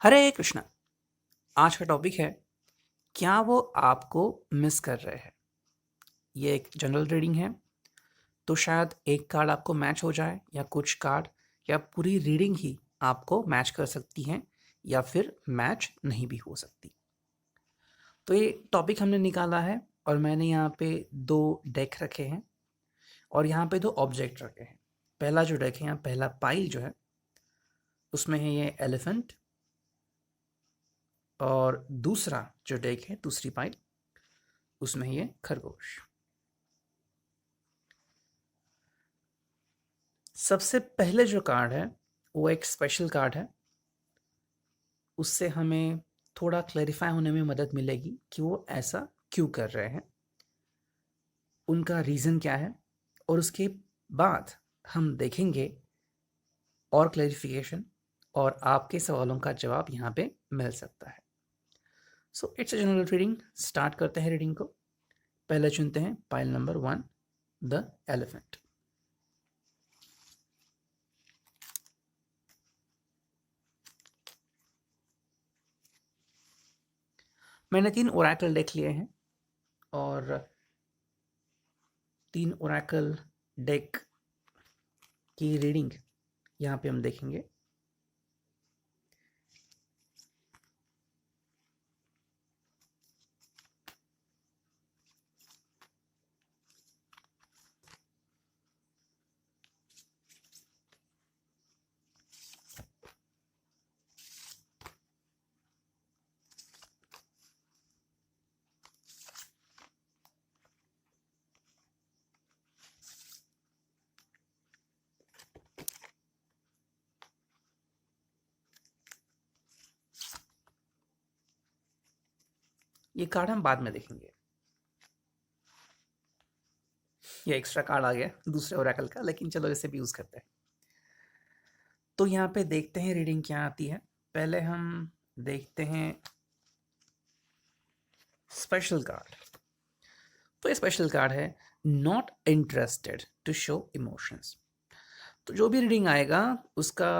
हरे कृष्णा। आज का टॉपिक है, क्या वो आपको मिस कर रहे हैं। ये एक जनरल रीडिंग है, तो शायद एक कार्ड आपको मैच हो जाए या कुछ कार्ड या पूरी रीडिंग ही आपको मैच कर सकती हैं या फिर मैच नहीं भी हो सकती। तो ये टॉपिक हमने निकाला है और मैंने यहाँ पे 2 डेक रखे हैं और यहाँ पे 2 ऑब्जेक्ट रखे हैं। पहला जो डेक है, यहाँ पहला पाइल जो है उसमें है ये एलिफेंट, और दूसरा जो डेक है, दूसरी पाइल, उसमें है ये खरगोश। सबसे पहले जो कार्ड है वो एक स्पेशल कार्ड है। उससे हमें थोड़ा क्लैरिफाई होने में मदद मिलेगी कि वो ऐसा क्यों कर रहे हैं, उनका रीज़न क्या है, और उसके बाद हम देखेंगे और क्लैरिफिकेशन और आपके सवालों का जवाब यहाँ पे मिल सकता है। So it's a general reading. Start करते हैं रीडिंग को। पहले चुनते हैं पाइल नंबर 1, द एलिफेंट। मैंने 3 ओरेकल देख लिए हैं और 3 ओरेकल डेक की रीडिंग यहाँ पे हम देखेंगे। ये कार्ड हम बाद में देखेंगे। ये एक्स्ट्रा कार्ड आ गया दूसरे ओरेकल का, लेकिन चलो इसे भी यूज करते हैं। तो यहाँ पे देखते हैं रीडिंग क्या आती है। पहले हम देखते हैं स्पेशल कार्ड। तो ये स्पेशल कार्ड है not interested to show emotions. तो जो भी रीडिंग आएगा उसका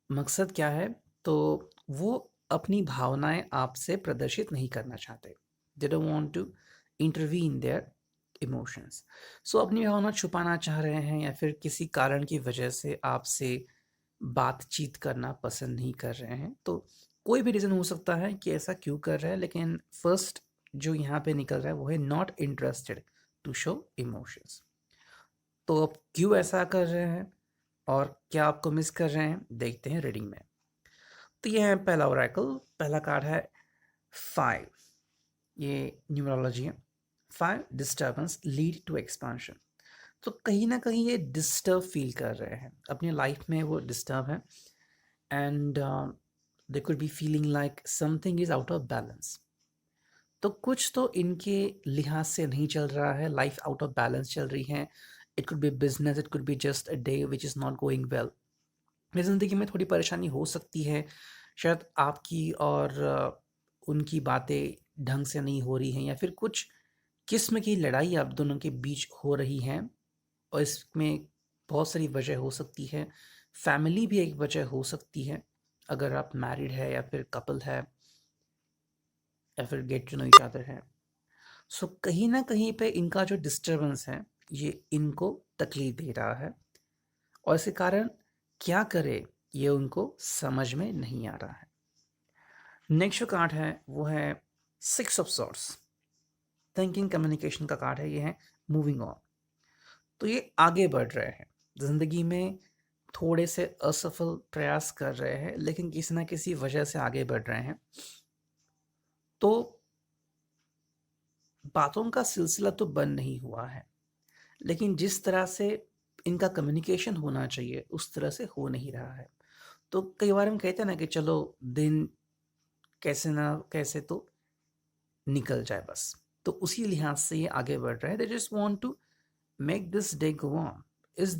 मकसद क्या है, तो वो अपनी भावनाएं आपसे प्रदर्शित नहीं करना चाहते। They don't want to intervene their emotions. So अपनी भावना छुपाना चाह रहे हैं या फिर किसी कारण की वजह से आपसे बातचीत करना पसंद नहीं कर रहे हैं। तो कोई भी रीज़न हो सकता है कि ऐसा क्यों कर रहे हैं, लेकिन फर्स्ट जो यहाँ पे निकल रहा है वो है not interested to show emotions. तो अब क्यों ऐसा कर रहे हैं और क्या आपको मिस कर रहे हैं, देखते हैं रीडिंग में। तो ये है पहला ओरेकल। पहला कार्ड है 5। ये न्यूमरोलॉजी है। 5 डिस्टर्बेंस लीड टू एक्सपांशन। तो कहीं ना कहीं ये डिस्टर्ब फील कर रहे हैं अपनी लाइफ में, वो डिस्टर्ब है and they could be feeling like something is out of balance. तो कुछ तो इनके लिहाज से नहीं चल रहा है, लाइफ आउट ऑफ बैलेंस चल रही है। It could B business, it could be just a day which is not going well. मेरी ज़िंदगी में थोड़ी परेशानी हो सकती है, शायद आपकी और उनकी बातें ढंग से नहीं हो रही हैं या फिर कुछ किस्म की लड़ाई आप दोनों के बीच हो रही हैं, और इसमें बहुत सारी वजह हो सकती है। फैमिली भी एक वजह हो सकती है, अगर आप मैरिड है या फिर कपल है या फिर get to know each other है। सो कहीं ना कहीं पे इनका जो डिस्टरबेंस है ये इनको तकलीफ दे रहा है, और इसके कारण क्या करे ये उनको समझ में नहीं आ रहा है। नेक्स्ट जो कार्ड है वो है 6 ऑफ सॉर्ड्स। थिंकिंग कम्युनिकेशन का कार्ड है, ये है मूविंग ऑन। तो ये आगे बढ़ रहे हैं जिंदगी में, थोड़े से असफल प्रयास कर रहे हैं लेकिन किसी ना किसी वजह से आगे बढ़ रहे हैं। तो बातों का सिलसिला तो बंद नहीं हुआ है, लेकिन जिस तरह से इनका कम्युनिकेशन होना चाहिए उस तरह से हो नहीं रहा है। तो कई बार हम कहते हैं ना कि चलो दिन कैसे ना कैसे तो निकल जाए बस। तो उसी लिहाज से ये आगे बढ़ रहे हैं। They just want to make this day go on. इस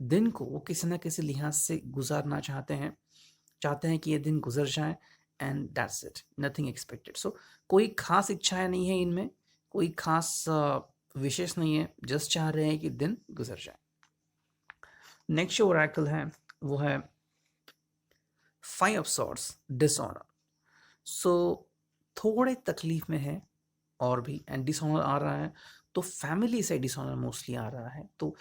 दिन को वो किसी ना किसी लिहाज से गुजारना चाहते हैं कि ये दिन गुजर जाए, and that's it, nothing expected. So कोई खास इच्छाएं नहीं है इनमें, कोई खास विशेष नहीं है, जस्ट चाह रहे हैं कि दिन गुजर जाए। नेक्स्ट जो ओरेकल है वो है फाइव ऑफ सॉर्ड्स, डिसऑनर। सो थोड़े तकलीफ में है और भी, एंड डिसऑनर आ रहा है तो फैमिली से डिसऑनर मोस्टली आ रहा है। तो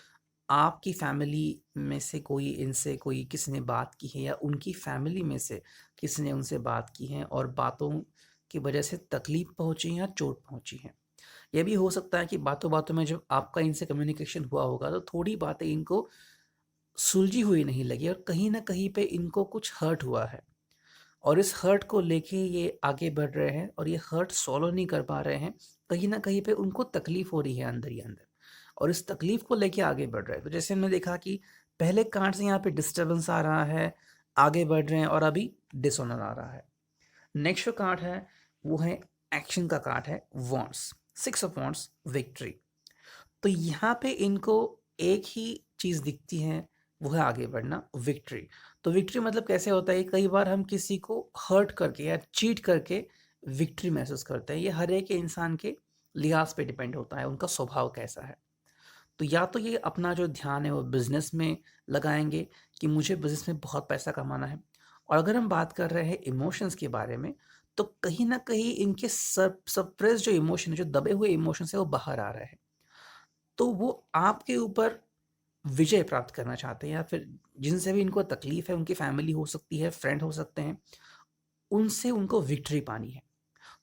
आपकी फैमिली में से कोई इनसे कोई किसी ने बात की है, या उनकी फैमिली में से किसी ने उनसे बात की है और बातों की वजह से तकलीफ पहुंची या चोट पहुंची है। यह भी हो सकता है कि बातों बातों में जब आपका इनसे कम्युनिकेशन हुआ होगा तो थोड़ी बातें इनको सुलझी हुई नहीं लगी और कहीं ना कहीं पे इनको कुछ हर्ट हुआ है, और इस हर्ट को लेके ये आगे बढ़ रहे हैं और ये हर्ट सॉल्व नहीं कर पा रहे हैं। कहीं ना कहीं पे उनको तकलीफ हो रही है अंदर ही अंदर, और इस तकलीफ को लेके आगे बढ़ रहे हैं। तो जैसे हमने देखा कि पहले कार्ड से यहाँ पे डिस्टर्बेंस आ रहा है, आगे बढ़ रहे हैं, और अभी डिसऑनर आ रहा है। नेक्स्ट जो कार्ड है वो है एक्शन का कार्ड है, wants, six of wants, victory. तो यहाँ पे इनको एक ही चीज़ दिखती है, वो है आगे बढ़ना, विक्ट्री। तो विक्ट्री मतलब कैसे होता है, कई बार हम किसी को हर्ट करके या चीट करके विक्ट्री महसूस करते हैं। ये हर एक इंसान के लिहाज पे डिपेंड होता है, उनका स्वभाव कैसा है। तो या तो ये अपना जो ध्यान है वो बिजनेस में लगाएंगे कि मुझे बिजनेस में बहुत पैसा कमाना है, और अगर हम बात कर रहे हैं इमोशंस के बारे में, तो कहीं ना कहीं इनके सप्रेस जो इमोशन है, जो दबे हुए इमोशन है, वो बाहर आ रहे हैं। तो वो आपके ऊपर विजय प्राप्त करना चाहते हैं, या फिर जिनसे भी इनको तकलीफ है, उनकी फैमिली हो सकती है, फ्रेंड हो सकते हैं, उनसे उनको विक्ट्री पानी है।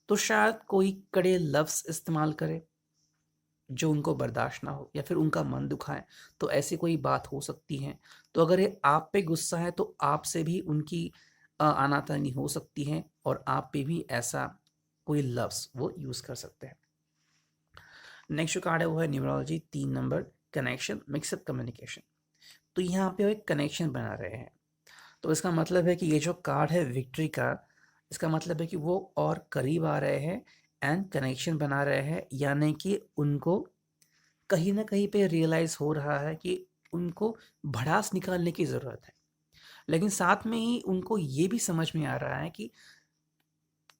तो शायद कोई कड़े लफ्ज़ इस्तेमाल करे जो उनको बर्दाश्त ना हो, या फिर उनका मन दुखाए, तो ऐसी कोई बात हो सकती है। तो अगर ये आप पे गुस्सा है तो आपसे भी उनकी आनाकानी हो सकती है, और आप पे भी ऐसा कोई लफ्ज़ वो यूज़ कर सकते हैं। नेक्स्ट जो कार्ड है वो है numerology 3 number, connection, mix up, communication. तो यहाँ पे वो एक कनेक्शन बना रहे हैं। तो इसका मतलब है कि ये जो कार्ड है विक्ट्री का, इसका मतलब है कि वो और करीब आ रहे हैं एंड कनेक्शन बना रहे हैं, यानी कि उनको कहीं ना कहीं पे रियलाइज़ हो रहा है कि उनको भड़ास निकालने की ज़रूरत है। लेकिन साथ में ही उनको ये भी समझ में आ रहा है कि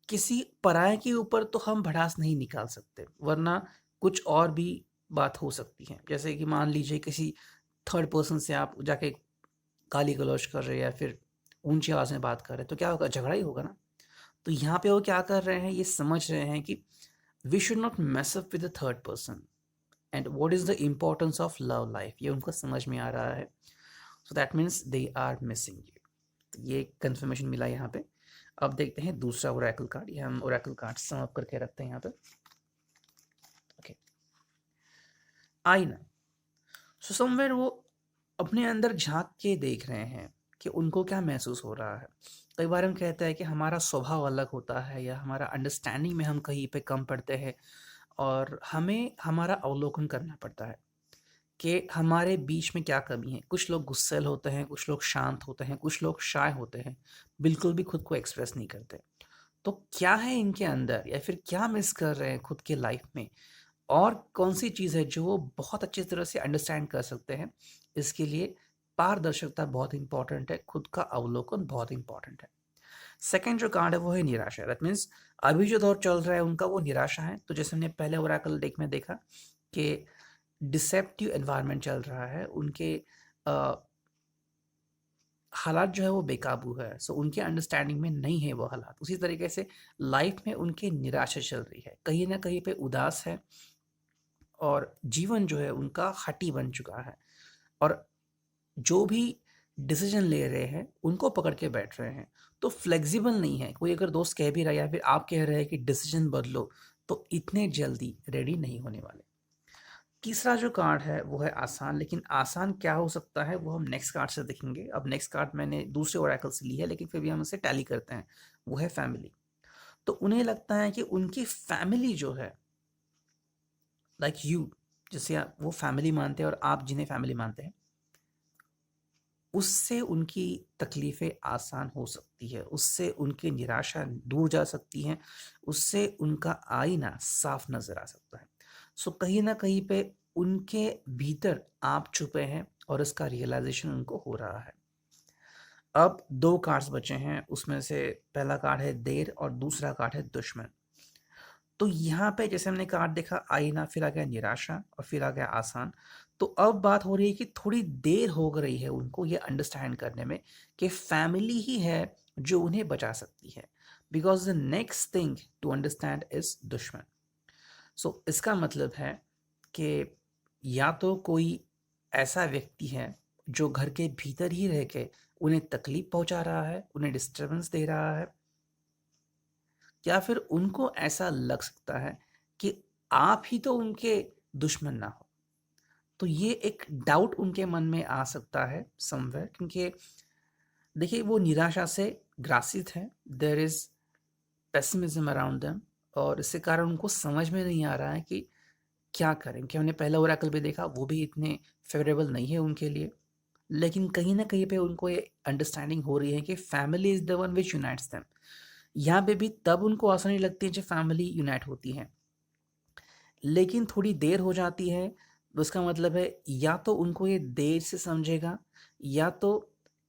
किसी पराये के ऊपर तो हम भड़ास नहीं निकाल सकते, वरना कुछ और भी बात हो सकती है। जैसे कि मान लीजिए किसी थर्ड पर्सन से आप जाके गाली गलौज कर रहे हैं, या फिर ऊंची आवाज़ में बात कर रहे हैं, तो क्या होगा, झगड़ा ही होगा ना। तो यहाँ पे वो क्या कर रहे हैं, ये समझ रहे हैं कि we should not mess up with the third person, and what is the importance of love life, ये उनको समझ में आ रहा है। So that means they are missing you. तो ये कंफर्मेशन मिला यहाँ पे। अब देखते हैं दूसरा ओरेकल कार्ड, ये हम ओरेकल कार्ड सम अप करके रखते हैं यहाँ पे। ओके, आईना। सो समवेयर वो अपने अंदर झांक के देख रहे हैं कि उनको क्या महसूस हो रहा है। कई बार हम कहते हैं कि हमारा स्वभाव अलग होता है, या हमारा अंडरस्टैंडिंग में हम कहीं पे कम पड़ते हैं, और हमें हमारा अवलोकन करना पड़ता है कि हमारे बीच में क्या कमी है। कुछ लोग गुस्सैल होते हैं, कुछ लोग शांत होते हैं, कुछ लोग शाय होते हैं, बिल्कुल भी खुद को एक्सप्रेस नहीं करते। तो क्या है इनके अंदर, या फिर क्या मिस कर रहे हैं खुद के लाइफ में, और कौन सी चीज़ है जो वो बहुत अच्छी तरह से अंडरस्टैंड कर सकते हैं। इसके लिए पारदर्शिता बहुत इंपॉर्टेंट है, खुद का अवलोकन बहुत इंपॉर्टेंट है। सेकंड जो कार्ड है वो है निराशा। दैट मीन्स अभी जो दौर चल रहा है उनका वो निराशा है। तो जैसे हमने पहले ओरेकल डेक में देखा कि डिसेप्टिव एनवायरनमेंट चल रहा है, उनके अ, हालात जो है वो बेकाबू है। सो उनके अंडरस्टैंडिंग में नहीं है वो हालात। उसी तरीके से लाइफ में उनकी निराशा चल रही है, कहीं ना कहीं पे उदास है, और जीवन जो है उनका हठी बन चुका है, और जो भी डिसीजन ले रहे हैं उनको पकड़ के बैठ रहे हैं। तो फ्लेक्सिबल नहीं है। कोई अगर दोस्त कह भी रहा है, या फिर आप कह रहे हैं कि डिसीजन बदलो, तो इतने जल्दी रेडी नहीं होने वाले। तीसरा जो कार्ड है वो है आसान। लेकिन आसान क्या हो सकता है वो हम नेक्स्ट कार्ड से देखेंगे। अब नेक्स्ट कार्ड मैंने दूसरे ओरेकल से ली है, लेकिन फिर भी हम उसे टैली करते हैं। वो है फैमिली। तो उन्हें लगता है कि उनकी फैमिली जो है, लाइक यू, जैसे वो फैमिली मानते हैं और आप जिन्हें फैमिली मानते हैं, उससे उनकी तकलीफ़ें आसान हो सकती है, उससे उनकी निराशा दूर जा सकती है, उससे उनका आईना साफ नज़र आ सकता है। सो कहीं न कहीं पे उनके भीतर आप छुपे हैं, और इसका रियलाइज़ेशन उनको हो रहा है। अब 2 कार्ड्स बचे हैं, उसमें से पहला कार्ड है देर और दूसरा कार्ड है दुश्मन। तो यहाँ पे जैसे हमने कार्ड देखा आईना, फिर आ गया निराशा, और फिर आ गया आसान। तो अब बात हो रही है कि थोड़ी देर हो रही है उनको ये अंडरस्टैंड करने में कि फैमिली ही है जो उन्हें बचा सकती है, because the next thing to understand is दुश्मन। सो इसका मतलब है कि या तो कोई ऐसा व्यक्ति है जो घर के भीतर ही रह के उन्हें तकलीफ पहुंचा रहा है, उन्हें डिस्टरबेंस दे रहा है, या फिर उनको ऐसा लग सकता है कि आप ही तो उनके दुश्मन ना हो। तो ये एक डाउट उनके मन में आ सकता है समवेयर, क्योंकि देखिए वो निराशा से ग्रासित है, there is pessimism around them, और इसके कारण उनको समझ में नहीं आ रहा है कि क्या करें। कि हमने पहला ओरेकल भी देखा, वो भी इतने फेवरेबल नहीं है उनके लिए, लेकिन कहीं ना कहीं पे उनको ये अंडरस्टैंडिंग हो रही है कि family is the one which unites them. यहाँ पे भी तब उनको आसानी लगती है जब फैमिली यूनाइट होती है, लेकिन थोड़ी देर हो जाती है, तो उसका मतलब है या तो उनको ये देर से समझेगा, या तो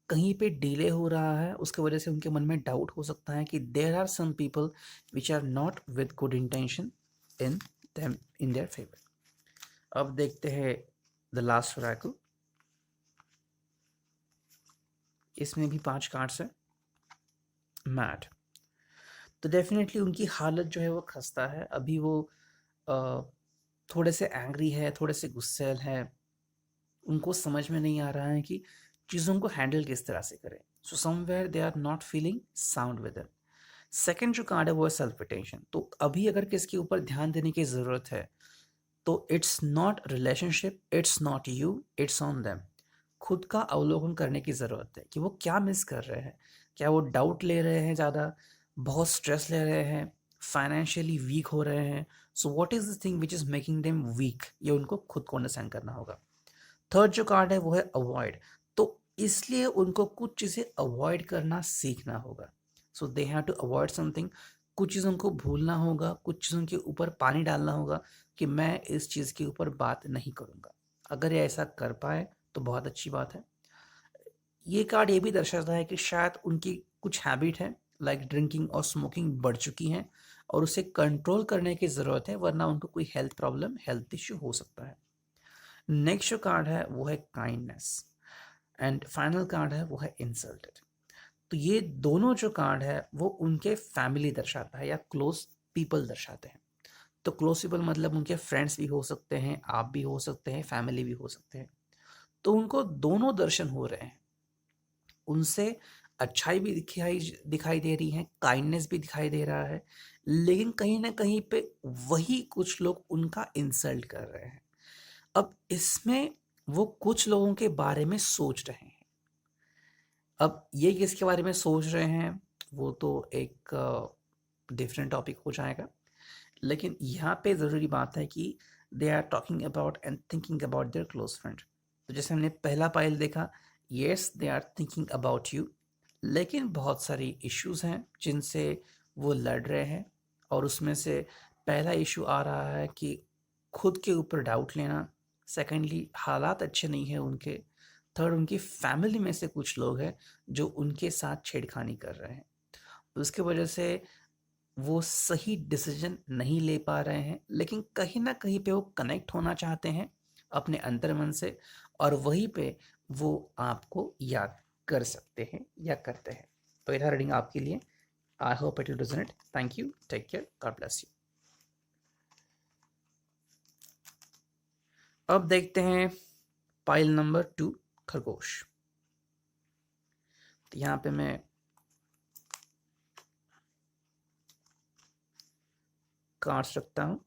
कहीं पे डिले हो रहा है, उसकी वजह से उनके मन में डाउट हो सकता है कि there are some people which are not with good intention in them, in their favour. अब देखते हैं द लास्ट ओरेकल। इसमें भी 5 कार्ड्स है। मैड, तो डेफिनेटली उनकी हालत जो है वो खस्ता है। अभी वो अ, थोड़े से एंग्री है, थोड़े से गुस्सैल है, उनको समझ में नहीं आ रहा है कि चीज़ों को हैंडल किस तरह से करें। So somewhere they are not feeling sound with it. Second जो कार्ड है वो है सेल्फ अटेंशन। तो अभी अगर किसके ऊपर ध्यान देने की ज़रूरत है, तो it's not relationship, it's not you, it's on them. खुद का अवलोकन करने की ज़रूरत है कि वो क्या मिस कर रहे हैं। क्या वो डाउट ले रहे हैं ज़्यादा, बहुत स्ट्रेस ले रहे हैं, फाइनेंशियली वीक हो रहे हैं। So what is the thing which is making them weak, ये उनको खुद को अंडरस्टैंड करना होगा। थर्ड जो कार्ड है वो है अवॉइड। तो इसलिए उनको कुछ चीज़ें अवॉइड करना सीखना होगा। So they have to avoid something. कुछ चीज़ों को भूलना होगा, कुछ चीज़ों के ऊपर पानी डालना होगा कि मैं इस चीज़ के ऊपर बात नहीं करूँगा। अगर ये ऐसा कर पाए तो बहुत अच्छी बात है। ये कार्ड ये भी दर्शाता है कि शायद उनकी कुछ हैबिट है, लाइक ड्रिंकिंग और स्मोकिंग बढ़ चुकी हैं, और उसे कंट्रोल करने की ज़रूरत है, वरना उनको कोई हेल्थ प्रॉब्लम, हेल्थ इश्यू हो सकता है। नेक्स्ट जो कार्ड है वो है काइंडनेस, एंड फाइनल कार्ड है वो है इंसल्टेड। तो ये दोनों जो कार्ड है वो उनके फैमिली दर्शाता है या क्लोज पीपल दर्शाते हैं। तो क्लोज पीपल मतलब उनके फ्रेंड्स भी हो सकते हैं, आप भी हो सकते हैं, फैमिली भी हो सकते हैं। तो उनको दोनों दर्शन हो रहे हैं, उनसे अच्छाई भी दिखाई दिखाई दे रही है, काइंडनेस भी दिखाई दे रहा है, लेकिन कहीं ना कहीं पे वही कुछ लोग उनका इंसल्ट कर रहे हैं। अब इसमें वो कुछ लोगों के बारे में सोच रहे हैं। अब ये किसके बारे में सोच रहे हैं वो तो एक डिफरेंट टॉपिक हो जाएगा, लेकिन यहाँ पे ज़रूरी बात है कि they are talking about and thinking about their close friend. तो जैसे हमने पहला पाइल देखा, yes they are thinking about you, लेकिन बहुत सारी इश्यूज हैं जिनसे वो लड़ रहे हैं, और उसमें से पहला इशू आ रहा है कि खुद के ऊपर डाउट लेना। सेकेंडली हालात अच्छे नहीं हैं उनके। थर्ड, उनकी फैमिली में से कुछ लोग हैं जो उनके साथ छेड़खानी कर रहे हैं, तो उसकी वजह से वो सही डिसीजन नहीं ले पा रहे हैं, लेकिन कहीं ना कहीं पे वो कनेक्ट होना चाहते हैं अपने अंतर्मन से, और वहीं पे वो आपको याद कर सकते हैं या करते हैं। तो यह रीडिंग आपके लिए। I hope it will resonate. Thank you, take care, God bless you. अब देखते हैं पाइल नंबर 2, खरगोश। तो यहाँ पे मैं कार्ड्स रखता हूँ।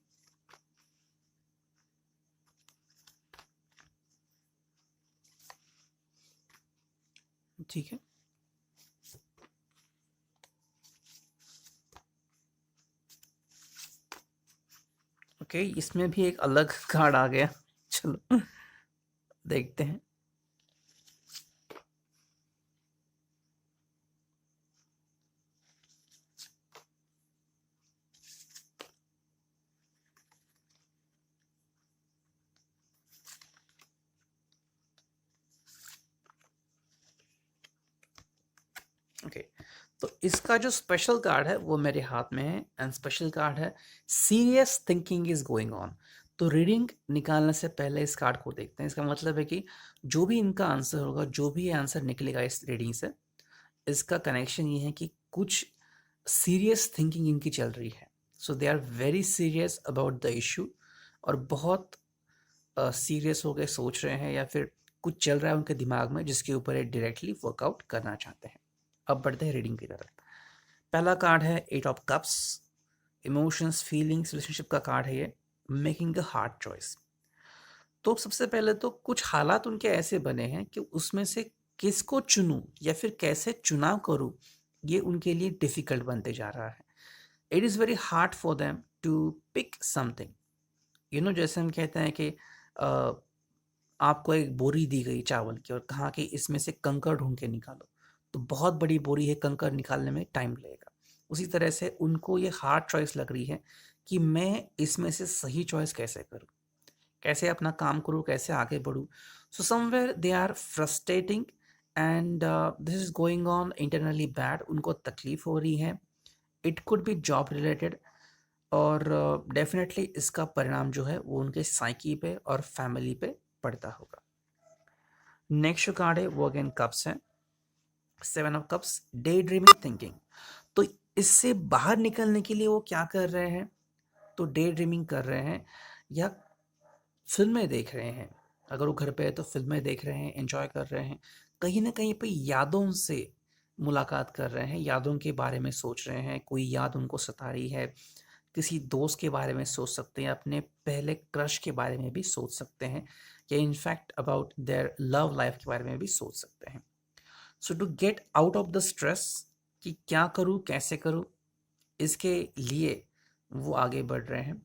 ठीक है, ओके, इसमें भी एक अलग कार्ड आ गया। चलो देखते हैं। ओके, तो इसका जो स्पेशल कार्ड है वो मेरे हाथ में है, एंड स्पेशल कार्ड है serious thinking is going on. तो रीडिंग निकालने से पहले इस कार्ड को देखते हैं। इसका मतलब है कि जो भी इनका आंसर होगा, जो भी आंसर निकलेगा इस रीडिंग से, इसका कनेक्शन ये है कि कुछ सीरियस थिंकिंग इनकी चल रही है। So they are very serious about the issue, और बहुत सीरियस होकर सोच रहे हैं, या फिर कुछ चल रहा है उनके दिमाग में जिसके ऊपर ये डायरेक्टली वर्कआउट करना चाहते हैं। अब बढ़ते हैं रीडिंग की तरफ। पहला कार्ड है 8 of cups. Emotions, feelings, relationship का कार्ड है ये। Making a hard choice. तो सबसे पहले तो कुछ हालात उनके ऐसे बने हैं कि उसमें से किसको चुनूं या फिर कैसे चुनाव करूं, ये उनके लिए डिफिकल्ट बनते जा रहा है। It is very hard for them to pick something. जैसे हम कहते हैं कि अ, आपको एक बोरी दी गई चावल की और कहा कि इसमें से कंकड़ ढूंढ के निकालो, तो बहुत बड़ी बोरी है, कंकड़ निकालने में टाइम लगेगा। उसी तरह से उनको ये हार्ड चॉइस लग रही है कि मैं इसमें से सही चॉइस कैसे करूं, कैसे अपना काम करूं, कैसे आगे बढ़ूं। So somewhere they are frustrating, and this is going on internally bad. उनको तकलीफ हो रही है। It could be job related, और डेफिनेटली इसका परिणाम जो है वो उनके साइकी पे और फैमिली पे पड़ता होगा। नेक्स्ट जो कार्ड है वो अगेन कप्स है। 7 of cups, day dreaming thinking. तो इससे बाहर निकलने के लिए वो क्या कर रहे हैं? तो डे ड्रीमिंग कर रहे हैं, या फिल्में देख रहे हैं। अगर वो घर पे है तो फिल्में देख रहे हैं, एंजॉय कर रहे हैं। कहीं ना कहीं पे यादों से मुलाकात कर रहे हैं, यादों के बारे में सोच रहे हैं। कोई याद उनको सता रही है, किसी दोस्त के बारे में सोच सकते हैं, अपने पहले क्रश के बारे में भी सोच सकते हैं, या in fact about their love life के बारे में भी सोच सकते हैं। So to get out of the stress कि क्या करूँ, कैसे करूँ, इसके लिए वो आगे बढ़ रहे हैं।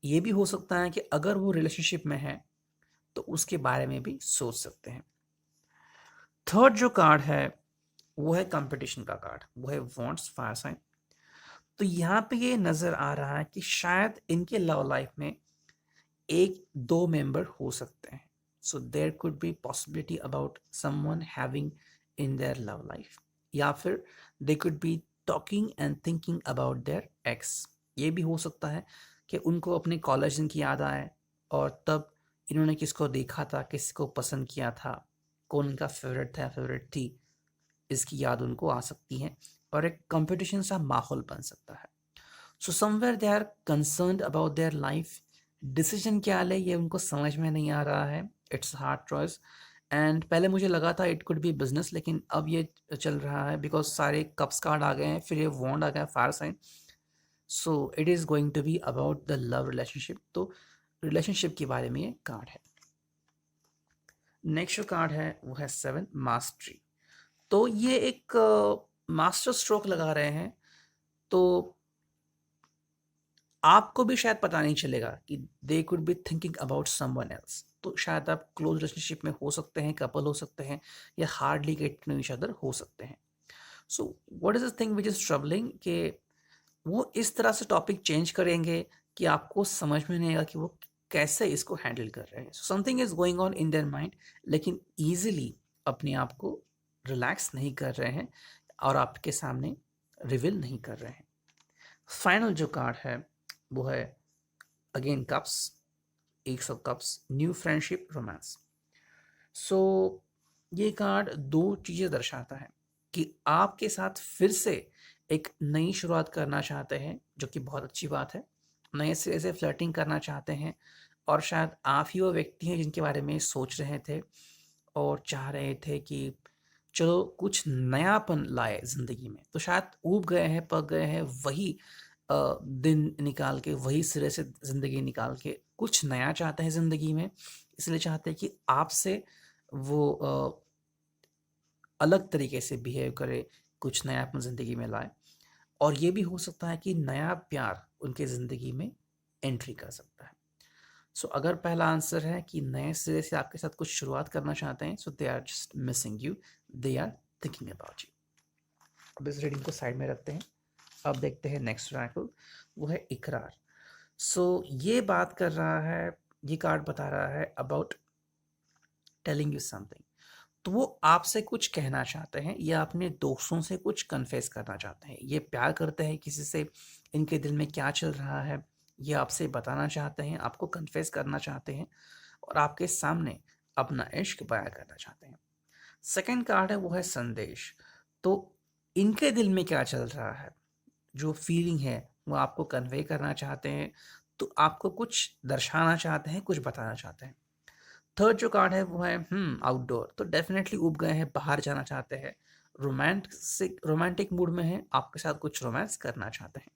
ये भी हो सकता है कि अगर वो रिलेशनशिप में है तो उसके बारे में भी सोच सकते हैं। थर्ड जो कार्ड है वो है कंपटीशन का कार्ड, वो है वॉन्ट्स, फायर साइन। तो यहाँ पे ये नजर आ रहा है कि शायद इनके लव लाइफ में एक दो मेंबर हो सकते हैं। So there could be possibility about someone having in their love life, या फिर they could be talking and thinking about their ex. ये भी हो सकता है कि उनको अपने कॉलेज दिन की याद आए, और तब इन्होंने किसको देखा था, किसको पसंद किया था, कौन इनका फेवरेट था, फेवरेट थी, इसकी याद उनको आ सकती है, और एक कंपटीशन सा माहौल बन सकता है। So somewhere they are concerned about their life. Decision क्या ले ये उनको समझ में नहीं आ रहा है। It's hard choice. एंड पहले मुझे लगा था इट कुड बी बिजनेस, लेकिन अब ये चल रहा है बिकॉज सारे कप्स कार्ड आ गए हैं, फिर ये वॉन्ड आ गया, fire sign. So it is going to be about the love relationship. तो रिलेशनशिप के बारे में ये कार्ड है। नेक्स्ट जो कार्ड है वो है 7, मास्टरी। तो ये एक मास्टर स्ट्रोक लगा रहे हैं। तो आपको भी शायद पता नहीं चलेगा कि दे could be thinking about someone else. तो शायद आप क्लोज रिलेशनशिप में हो सकते हैं, कपल हो सकते हैं, या hardly get to know each other हो सकते हैं। So what is the thing which is troubling, कि वो इस तरह से टॉपिक चेंज करेंगे कि आपको समझ में नहीं आएगा कि वो कैसे इसको हैंडल कर रहे हैं। So something is going on in their mind, लेकिन ईजिली अपने आप को रिलैक्स नहीं कर रहे हैं, और आपके सामने रिवील नहीं कर रहे हैं। फाइनल जो कार्ड है वो है again cups, 8 of cups, new friendship, romance. So ये कार्ड दो चीज़ें दर्शाता है कि आपके साथ फिर से एक नई शुरुआत करना चाहते हैं, जो कि बहुत अच्छी बात है। नए सिरे से फ्लर्टिंग करना चाहते हैं, और शायद आप ही वो व्यक्ति हैं जिनके बारे में सोच रहे थे और चाह रहे थे कि चलो कुछ नयापन लाए ज़िंदगी में। तो शायद ऊब गए हैं, पक गए हैं, वही दिन निकाल के, वही सिरे से ज़िंदगी निकाल के कुछ नया चाहते हैं ज़िंदगी में। इसलिए चाहते हैं कि आपसे वो अलग तरीके से बिहेव करे, कुछ नया अपनी ज़िंदगी में लाए। और ये भी हो सकता है कि नया प्यार उनके ज़िंदगी में एंट्री कर सकता है। सो अगर पहला आंसर है कि नए सिरे से आपके साथ कुछ शुरुआत करना चाहते हैं, so they are just missing you, they are thinking about you. अब इस रीडिंग को साइड में रखते हैं। अब देखते हैं नेक्स्ट रैकल, वो है इकरार। सो ये बात कर रहा है, ये कार्ड बता रहा है अबाउट टेलिंग यू समथिंग। तो वो आपसे कुछ कहना चाहते हैं, या अपने दोस्तों से कुछ कन्फेस करना चाहते हैं। ये प्यार करते हैं किसी से, इनके दिल में क्या चल रहा है ये आपसे बताना चाहते हैं, आपको कन्फेस करना चाहते हैं, और आपके सामने अपना इश्क बयां करना चाहते हैं। सेकंड कार्ड है वो है संदेश। तो इनके दिल में क्या चल रहा है, जो फीलिंग है वो आपको कन्वे करना चाहते हैं, तो आपको कुछ दर्शाना चाहते हैं, कुछ बताना चाहते हैं। थर्ड जो कार्ड है वो है आउटडोर, तो डेफिनेटली उब गए हैं, बाहर जाना चाहते हैं, रोमांटिक मूड में है, आपके साथ कुछ रोमांस करना चाहते हैं।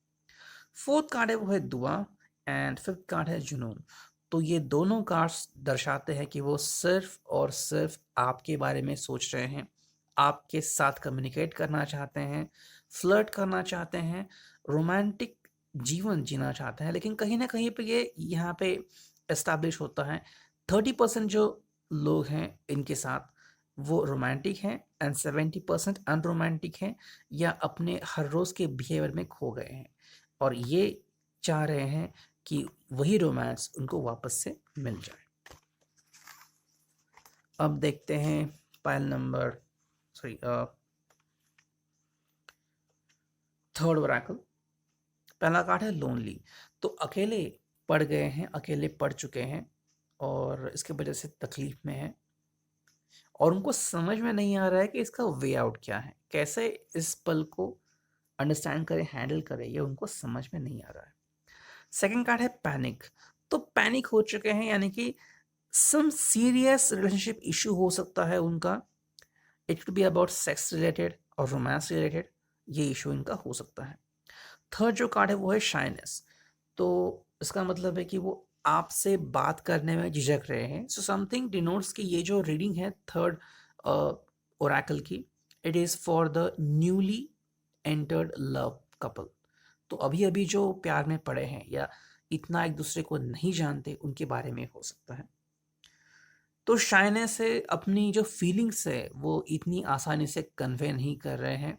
फोर्थ कार्ड है वो है दुआ, एंड फिफ्थ कार्ड है जुनून। तो ये दोनों कार्ड्स दर्शाते हैं कि वो सिर्फ और सिर्फ आपके बारे में सोच रहे हैं, आपके साथ कम्युनिकेट करना चाहते हैं, फ्लर्ट करना चाहते हैं, रोमांटिक जीवन जीना चाहते हैं। लेकिन कहीं ना कहीं पे ये यहाँ पे एस्टैब्लिश होता है, 30% जो लोग हैं इनके साथ वो रोमांटिक हैं, एंड 70% अनरोमांटिक हैं, या अपने हर रोज़ के बिहेवियर में खो गए हैं, और ये चाह रहे हैं कि वही रोमांस उनको वापस से मिल जाए। अब देखते हैं pile number sorry third Oracle. पहला कार्ड है लोनली, तो अकेले पड़ गए हैं, अकेले पड़ चुके हैं, और इसके वजह से तकलीफ में है, और उनको समझ में नहीं आ रहा है कि इसका वे आउट क्या है, कैसे इस पल को अंडरस्टैंड करें, हैंडल करें, ये उनको समझ में नहीं आ रहा है। सेकंड कार्ड है पैनिक, तो पैनिक हो चुके हैं, यानी कि सम सीरियस रिलेशनशिप इशू हो सकता है उनका। It could be about sex related और रोमांस रिलेटेड, ये इशू इनका हो सकता है। थर्ड जो कार्ड है वो है शाइनेस, तो इसका मतलब है कि वो आपसे बात करने में झिझक रहे हैं। सो समथिंग डिनोट्स कि ये जो रीडिंग है थर्ड ओरेकल की, it is for the newly entered love couple. तो अभी अभी जो प्यार में पड़े हैं या इतना एक दूसरे को नहीं जानते, उनके बारे में हो सकता है। तो शायने से अपनी जो फीलिंग्स है वो इतनी आसानी से कन्वे नहीं कर रहे हैं।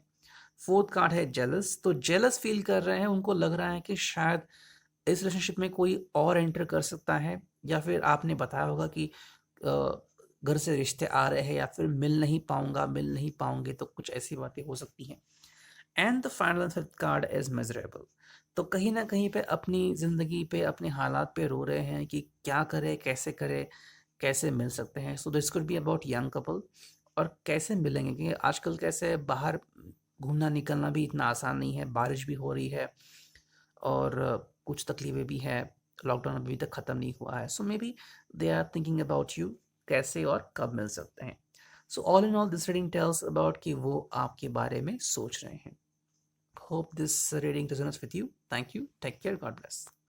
फोर्थ कार्ड है जेलस, तो जेलस फील कर रहे हैं, उनको लग रहा है कि शायद इस रिलेशनशिप में कोई और एंटर कर सकता है, या फिर आपने बताया होगा कि घर से रिश्ते आ रहे हैं, या फिर मिल नहीं पाऊंगा, मिल नहीं पाओगे, तो कुछ ऐसी बातें हो सकती हैं। And the final fifth card is miserable, तो कहीं ना कहीं पे अपनी ज़िंदगी पे, अपने हालात पे रो रहे हैं कि क्या करें, कैसे करें, कैसे मिल सकते हैं। So this could be about young couple, और कैसे मिलेंगे, क्योंकि आजकल कैसे बाहर घूमना निकलना भी इतना आसान नहीं है, बारिश भी हो रही है, और कुछ तकलीफें भी हैं, लॉकडाउन अभी तक ख़त्म नहीं हुआ है। So maybe they are thinking about you, कैसे और कब मिल सकते हैं। So all in all this reading tells about कि वो आपके बारे में सोच रहे हैं। Hope this reading resonates with you. Thank you. Take care. God bless.